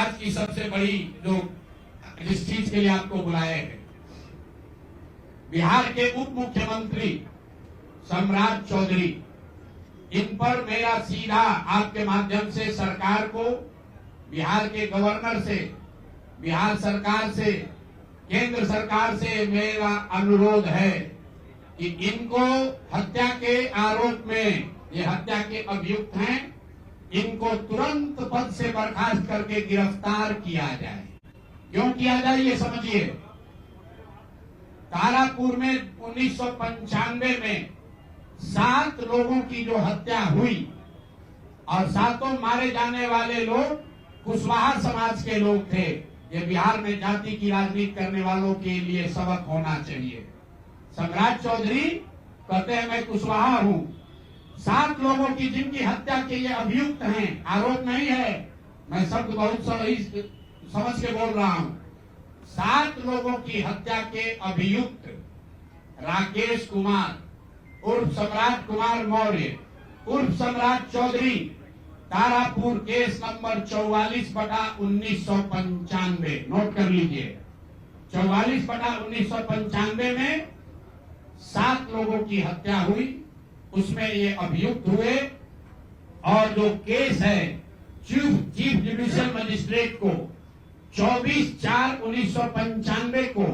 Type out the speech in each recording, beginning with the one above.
आज की सबसे बड़ी जो जिस चीज के लिए आपको बुलाए हैं, बिहार के उप मुख्यमंत्री सम्राट चौधरी, इन पर मेरा सीधा आपके माध्यम से सरकार को, बिहार के गवर्नर से, बिहार सरकार से, केंद्र सरकार से मेरा अनुरोध है कि इनको हत्या के आरोप में, ये हत्या के अभियुक्त हैं, इनको तुरंत पद से बर्खास्त करके गिरफ्तार किया जाए। क्यों किया जाए ये समझिए। तारापुर में 1995 में 7 लोगों की जो हत्या हुई और 7 मारे जाने वाले लोग कुशवाहा समाज के लोग थे। ये बिहार में जाति की राजनीति करने वालों के लिए सबक होना चाहिए। सम्राट चौधरी कहते हैं मैं कुशवाहा हूं। 7 लोगों की जिनकी हत्या के ये अभियुक्त हैं, आरोप नहीं है, मैं शब्द बहुत सही समझ के बोल रहा हूं। 7 लोगों की हत्या के अभियुक्त राकेश कुमार उर्फ सम्राट कुमार मौर्य उर्फ Samrat Chaudhary, Tarapur case number 44/1995, note कर लीजिए। 44/1995 में 7 लोगों की हत्या हुई, उसमें ये अभियुक्त हुए और जो केस है चीफ जुडिशियल मजिस्ट्रेट को 24/4/1995 को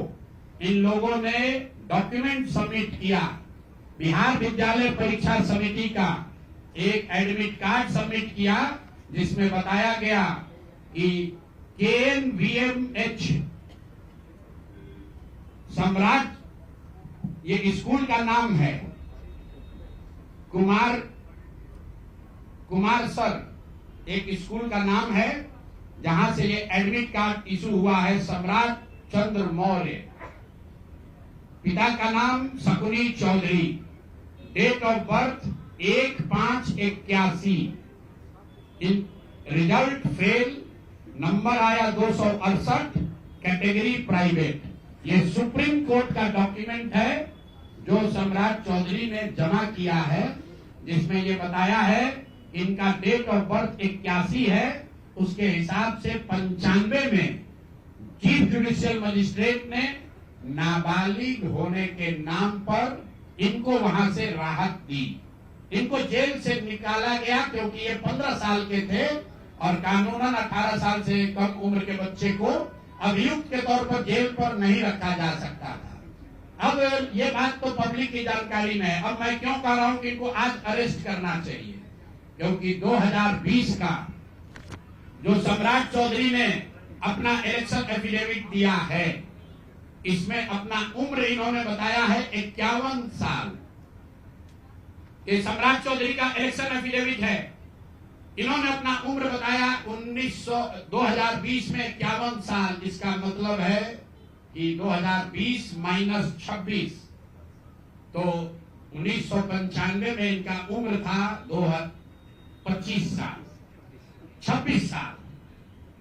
इन लोगों ने डॉक्यूमेंट सबमिट किया। बिहार विद्यालय परीक्षा समिति का एक एडमिट कार्ड सबमिट किया जिसमें बताया गया कि KNVMH सम्राट, ये स्कूल का नाम है, कुमार सर एक स्कूल का नाम है जहां से ये एडमिट कार्ड इशू हुआ है। सम्राट चंद्र मौर्य, पिता का नाम Shakuni Chaudhary, date of birth 1/5/81, in result fail, number आया 268, कैटेगरी प्राइवेट। ये सुप्रीम कोर्ट का डॉक्यूमेंट है जो सम्राट चौधरी ने जमा किया है, जिसमें ये बताया है इनका डेट ऑफ बर्थ 81 है, उसके हिसाब से 95 में चीफ जुडिशियल मजिस्ट्रेट ने नाबालिग होने के नाम पर इनको वहां से राहत दी। इनको जेल से निकाला गया क्योंकि ये 15 साल के थे और कानूनन 18 साल से कम उम्र के बच्चे को अभियुक्त के तौर पर जेल पर नहीं रखा जा सकता था। अब ये बात तो पब्लिक की जानकारी में है। अब मैं क्यों कह रहा हूं कि इनको आज अरेस्ट करना चाहिए, क्योंकि 2020 का जो सम्राट चौधरी ने अपना इलेक्शन एफिडेविट दिया है, इसमें अपना उम्र इन्होंने बताया है 51 साल। ये सम्राट चौधरी का इलेक्शन एफिडेविट है। इन्होंने अपना उम्र बताया 2020 में 51 साल। इसका मतलब है कि 2020 - 26, तो 1995 में इनका उम्र था 25 साल, 26 साल।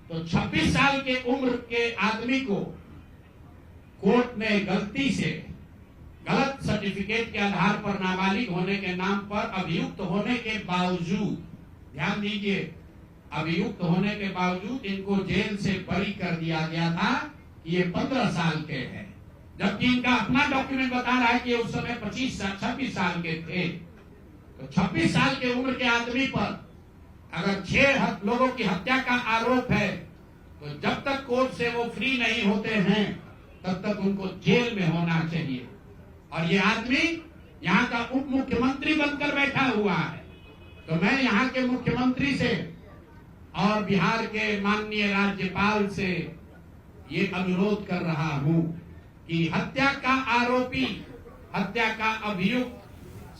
तो 26 साल के उम्र के आदमी को कोर्ट ने गलती से गलत सर्टिफिकेट के आधार पर नाबालिग होने के नाम पर अभियुक्त होने के बावजूद, ध्यान दीजिए, अभियुक्त होने के बावजूद इनको जेल से बरी कर दिया गया था कि ये 15 साल के हैं, जबकि इनका अपना डॉक्यूमेंट बता रहा है कि उस समय 26 साल के थे। तो 26 साल के उम्र के आदमी पर अगर 6 लोगों की हत्या का आरोप है, तो जब तक कोर्ट से वो फ्री नहीं होते हैं तब तक उनको जेल में होना चाहिए। और ये आदमी यहाँ का उप मुख्यमंत्री बनकर बैठा हुआ है। तो मैं यहाँ के मुख्यमंत्री से और बिहार के माननीय राज्यपाल से ये अनुरोध कर रहा हूं कि हत्या का आरोपी, हत्या का अभियुक्त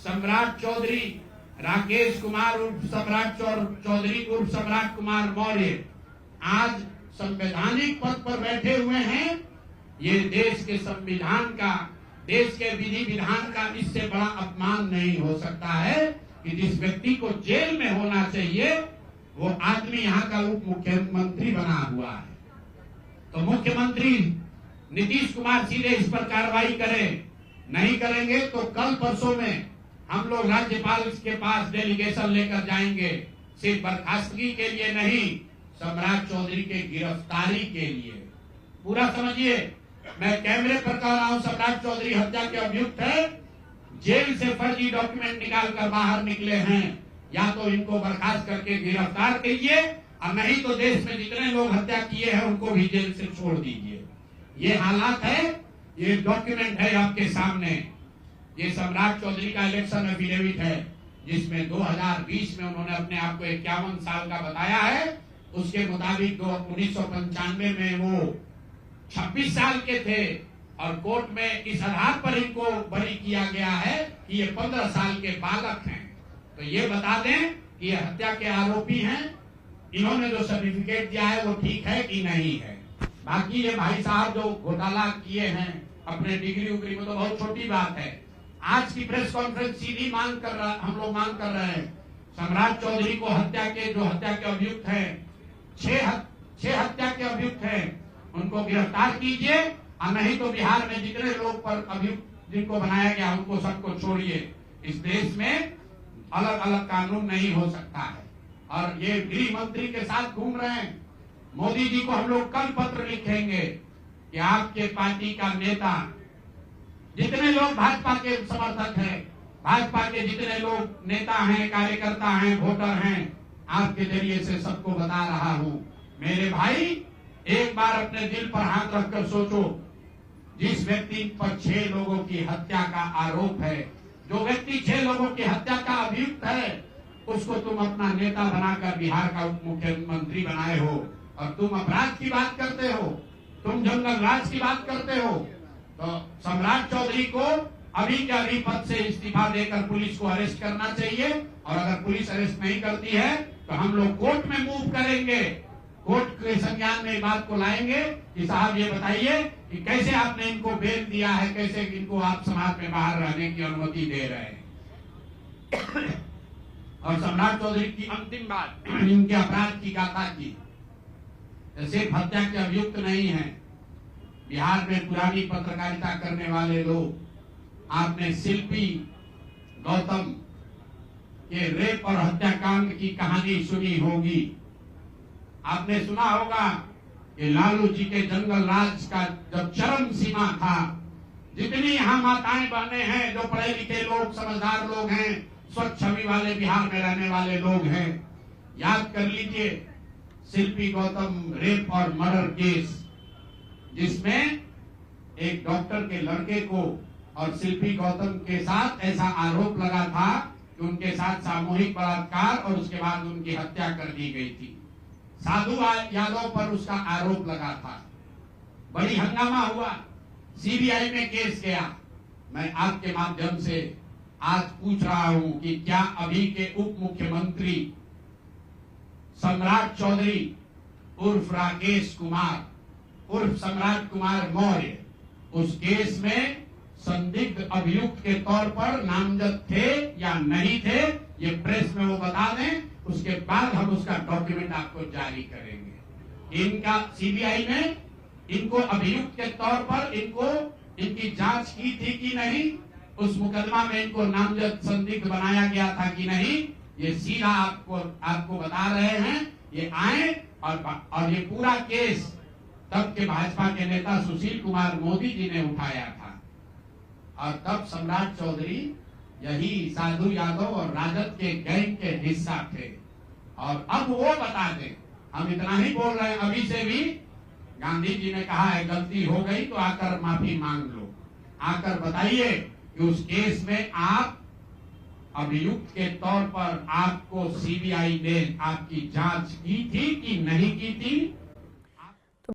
सम्राट चौधरी, राकेश कुमार उर्फ सम्राट चौधरी उर्फ सम्राट कुमार मौर्य आज संवैधानिक पद पर बैठे हुए हैं। ये देश के संविधान का, देश के विधि विधान का इससे बड़ा अपमान नहीं हो सकता है कि जिस व्यक्ति को जेल में होना चाहिए वो आदमी यहाँ का उप मुख्यमंत्री बना हुआ है। तो मुख्यमंत्री नीतीश कुमार सीधे इस पर कार्रवाई करें। नहीं करेंगे तो कल परसों में हम लोग राज्यपाल के पास डेलीगेशन लेकर जाएंगे, सिर्फ बर्खास्तगी के लिए नहीं, सम्राट चौधरी के गिरफ्तारी के लिए। पूरा समझिए, मैं कैमरे पर कह रहा हूं, सम्राट चौधरी हत्या के अभियुक्त है। जेल से फर्जी डॉक्यूमेंट निकाल कर बाहर निकले हैं, या तो इनको बर्खास्त करके गिरफ्तार कीजिए, और नहीं तो देश में जितने लोग हत्या किए हैं उनको भी जेल से छोड़ दीजिए। ये हालात है, ये डॉक्यूमेंट है आपके सामने। ये सम्राट चौधरी का इलेक्शन एफिडेविट है, जिसमें 2020 में उन्होंने अपने आप को 51 साल का बताया है। उसके मुताबिक 1995 में वो 26 साल के थे, और कोर्ट में इस आधार पर इनको बरी किया गया है कि ये 15 साल के बालक हैं। तो ये बता दें कि ये हत्या के आरोपी हैं। इन्होंने जो सर्टिफिकेट दिया है वो ठीक है कि नहीं है। बाकी ये भाई साहब जो घोटाला किए हैं अपने डिग्री उग्री में, तो बहुत छोटी बात है। आज की प्रेस कॉन्फ्रेंस सीधी हम लोग मांग कर रहे हैं, सम्राट चौधरी को हत्या के अभियुक्त हैं, 6 हत्या के अभियुक्त हैं, उनको गिरफ्तार कीजिए, और नहीं तो बिहार में जितने लोग पर अभियुक्त जिनको बनाया गया उनको सबको छोड़िए। इस देश में अलग अलग कानून नहीं हो सकता है। और ये गृह मंत्री के साथ घूम रहे हैं। मोदी जी को हम लोग कल पत्र लिखेंगे कि आपके पार्टी का नेता, जितने लोग भाजपा के समर्थक हैं, भाजपा के जितने लोग नेता हैं, कार्यकर्ता हैं, वोटर हैं, आपके जरिए से सबको बता रहा हूं, मेरे भाई एक बार अपने दिल पर हाथ रखकर सोचो। जिस व्यक्ति पर 6 लोगों की हत्या का आरोप है, जो व्यक्ति 6 लोगों की हत्या का अभियुक्त है, उसको तुम अपना नेता बनाकर बिहार का उप मुख्यमंत्री बनाए हो, और तुम अपराध की बात करते हो, तुम जंगल राज की बात करते हो। तो सम्राट चौधरी को अभी के अभी पद से इस्तीफा देकर पुलिस को अरेस्ट करना चाहिए, और अगर पुलिस अरेस्ट नहीं करती है तो हम लोग कोर्ट में मूव करेंगे, कोर्ट के संज्ञान में बात को लाएंगे कि साहब ये बताइए कि कैसे आपने इनको बेल दिया है, कैसे इनको आप समाज में बाहर रहने की अनुमति दे रहे हैं। और सम्राट चौधरी की अंतिम बात, इनके अपराध की गाथा की, सिर्फ हत्या के अभियुक्त नहीं है। बिहार में पुरानी पत्रकारिता करने वाले लोग, आपने शिल्पी गौतम के रेप और हत्याकांड की कहानी सुनी होगी। आपने सुना होगा कि लालू जी के जंगल राज का जब चरम सीमा था, जितनी यहाँ माताएं बहने हैं, जो पढ़े लिखे लोग, समझदार लोग हैं, स्वच्छ छवि वाले बिहार में रहने वाले लोग हैं, याद कर लीजिए शिल्पी गौतम रेप और मर्डर केस, जिसमें एक डॉक्टर के लड़के को और शिल्पी गौतम के साथ ऐसा आरोप लगा था कि उनके साथ सामूहिक बलात्कार और उसके बाद उनकी हत्या कर दी गई थी। साधु यादव पर उसका आरोप लगा था, बड़ी हंगामा हुआ, सीबीआई में केस गया। मैं आपके माध्यम से आज पूछ रहा हूं कि क्या अभी के उप मुख्यमंत्री सम्राट चौधरी उर्फ राकेश कुमार उर्फ सम्राट कुमार मौर्य उस केस में संदिग्ध अभियुक्त के तौर पर नामजद थे या नहीं थे, ये प्रेस में वो बता दें, उसके बाद हम उसका डॉक्यूमेंट आपको जारी करेंगे। इनका सीबीआई ने इनको अभियुक्त के तौर पर इनकी जांच की थी कि नहीं, उस मुकदमा में इनको नामजद संदिग्ध बनाया गया था कि नहीं, ये सीधा आपको बता रहे हैं। ये आए और ये पूरा केस तब के भाजपा के नेता सुशील कुमार मोदी जी ने उठाया था, और तब सम्राट चौधरी यही साधु यादव और राजद के गैंग के हिस्सा थे। और अब वो बता दें, हम इतना ही बोल रहे हैं, अभी से भी गांधी जी ने कहा है गलती हो गई तो आकर माफी मांग लो, आकर बताइए कि उस केस में आप अभियुक्त के तौर पर आपको सीबीआई ने आपकी जांच की थी कि नहीं की थी।